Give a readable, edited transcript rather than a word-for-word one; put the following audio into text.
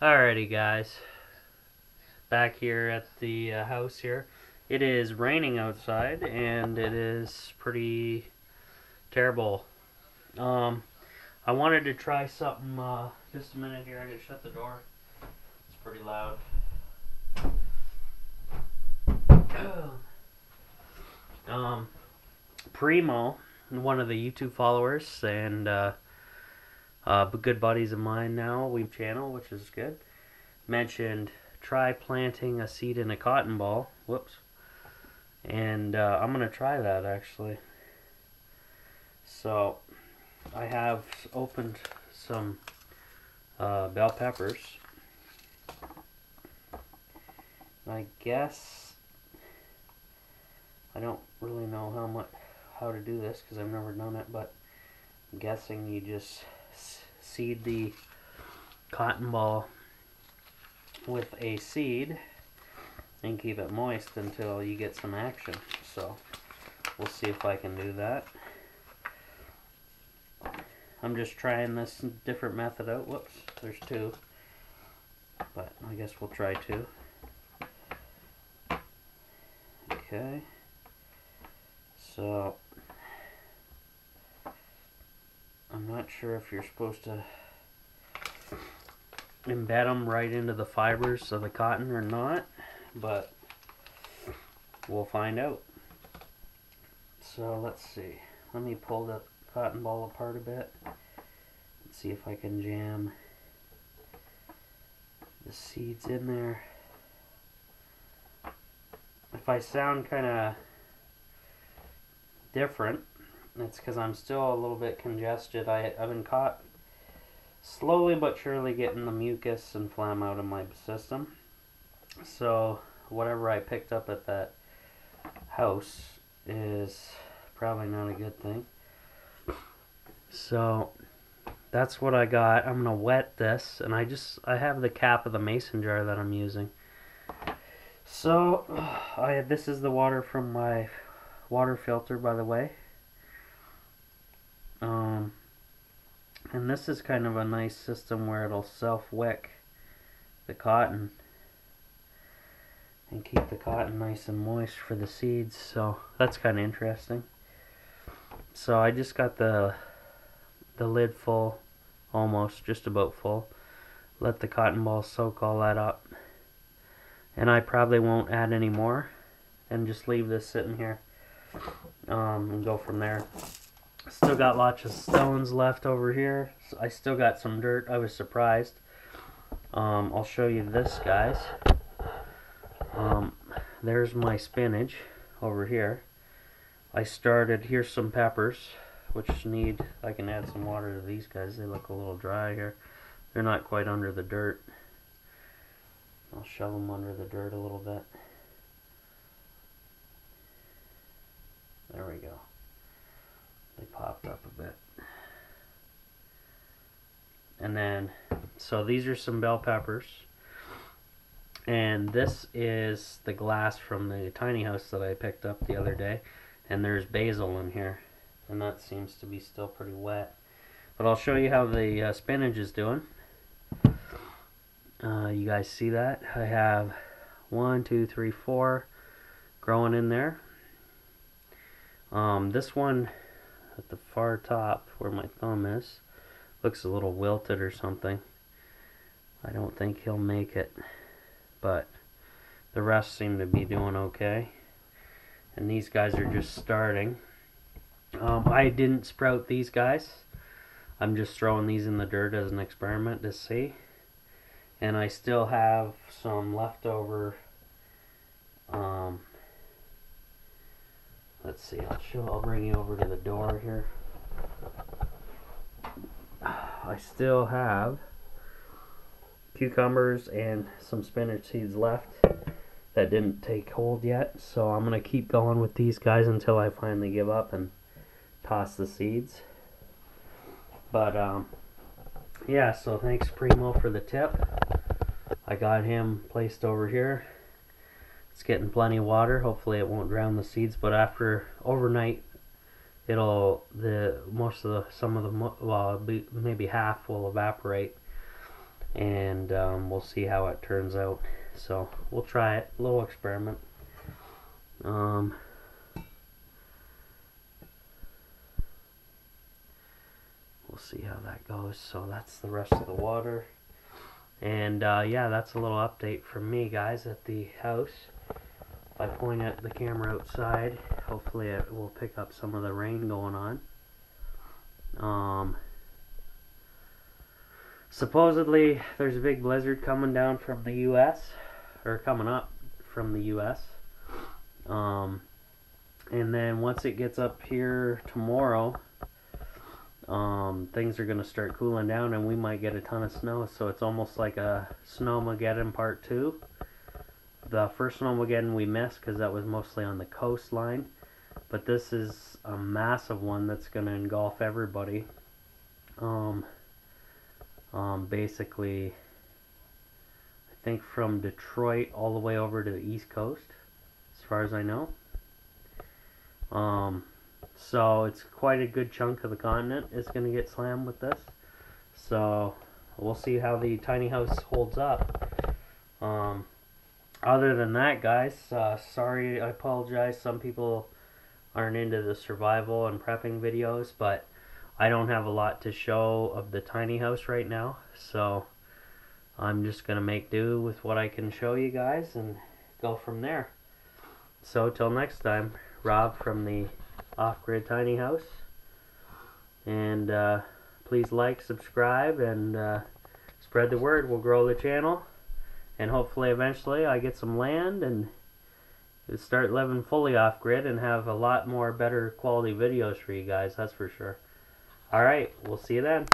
Alrighty guys, back here at the house here. It is raining outside and it is pretty terrible. I wanted to try something, just a minute here, I gotta shut the door. It's pretty loud. Primo, one of the YouTube followers and good buddies of mine now, we channel, which is good, mentioned try planting a seed in a cotton ball. Whoops. And I'm gonna try that actually. So I have opened some bell peppers. I guess I don't really know how to do this because I've never done it, but I'm guessing you just seed the cotton ball with a seed and keep it moist until you get some action. So we'll see if I can do that. I'm just trying this different method out. Whoops, there's two, but I guess we'll try two. Okay, so I'm not sure if you're supposed to embed them right into the fibers of the cotton or not, but we'll find out. So let's see, let me pull the cotton ball apart a bit and see if I can jam the seeds in there. If I sound kind of different, it's because I'm still a little bit congested. I've been caught slowly but surely getting the mucus and phlegm out of my system. So whatever I picked up at that house is probably not a good thing. So that's what I got. I'm gonna wet this, and I have the cap of the mason jar that I'm using. So this is the water from my water filter, by the way. And this is kind of a nice system where it'll self-wick the cotton and keep the cotton nice and moist for the seeds. So that's kind of interesting. So I just got the lid full, almost, just about full. Let the cotton ball soak all that up. And I probably won't add any more and just leave this sitting here and go from there. Still got lots of stones left over here. So I still got some dirt. I was surprised. I'll show you this, guys. There's my spinach over here. Here's some peppers, which I can add some water to these guys. They look a little dry here. They're not quite under the dirt. I'll shove them under the dirt a little bit. There we go. They popped up a bit. And then, so these are some bell peppers. And this is the glass from the tiny house that I picked up the other day. And there's basil in here. And that seems to be still pretty wet. But I'll show you how the spinach is doing. You guys see that? I have 1, 2, 3, 4 growing in there. This one at the far top where my thumb is looks a little wilted or something. I don't think he'll make it, but the rest seem to be doing okay. And these guys are just starting. I didn't sprout these guys. I'm just throwing these in the dirt as an experiment to see. And I still have some leftover, let's see, I'll bring you over to the door here. I still have cucumbers and some spinach seeds left that didn't take hold yet. So I'm going to keep going with these guys until I finally give up and toss the seeds. But yeah, so thanks Primo for the tip. I got him placed over here. It's getting plenty of water. Hopefully it won't drown the seeds, but after overnight maybe half will evaporate, and we'll see how it turns out. So we'll try it, a little experiment. We'll see how that goes. So that's the rest of the water. And yeah, that's a little update from me, guys, at the house. If I point at the camera outside, hopefully it will pick up some of the rain going on. Supposedly there's a big blizzard coming down from the US, or coming up from the US. And then once it gets up here tomorrow, things are going to start cooling down and we might get a ton of snow. So it's almost like a Snowmageddon Part 2. The first Snowmageddon we missed because that was mostly on the coastline. But this is a massive one that's going to engulf everybody. Basically, I think from Detroit all the way over to the East Coast, as far as I know. So it's quite a good chunk of the continent is going to get slammed with this. So we'll see how the tiny house holds up. Other than that, guys, sorry, I apologize. Some people aren't into the survival and prepping videos, but I don't have a lot to show of the tiny house right now. So I'm just going to make do with what I can show you guys and go from there. So till next time, Rob from the Off-Grid Tiny House. And please like, subscribe, and spread the word. We'll grow the channel. And hopefully eventually I get some land and start living fully off-grid and have a lot more better quality videos for you guys, that's for sure. Alright, we'll see you then.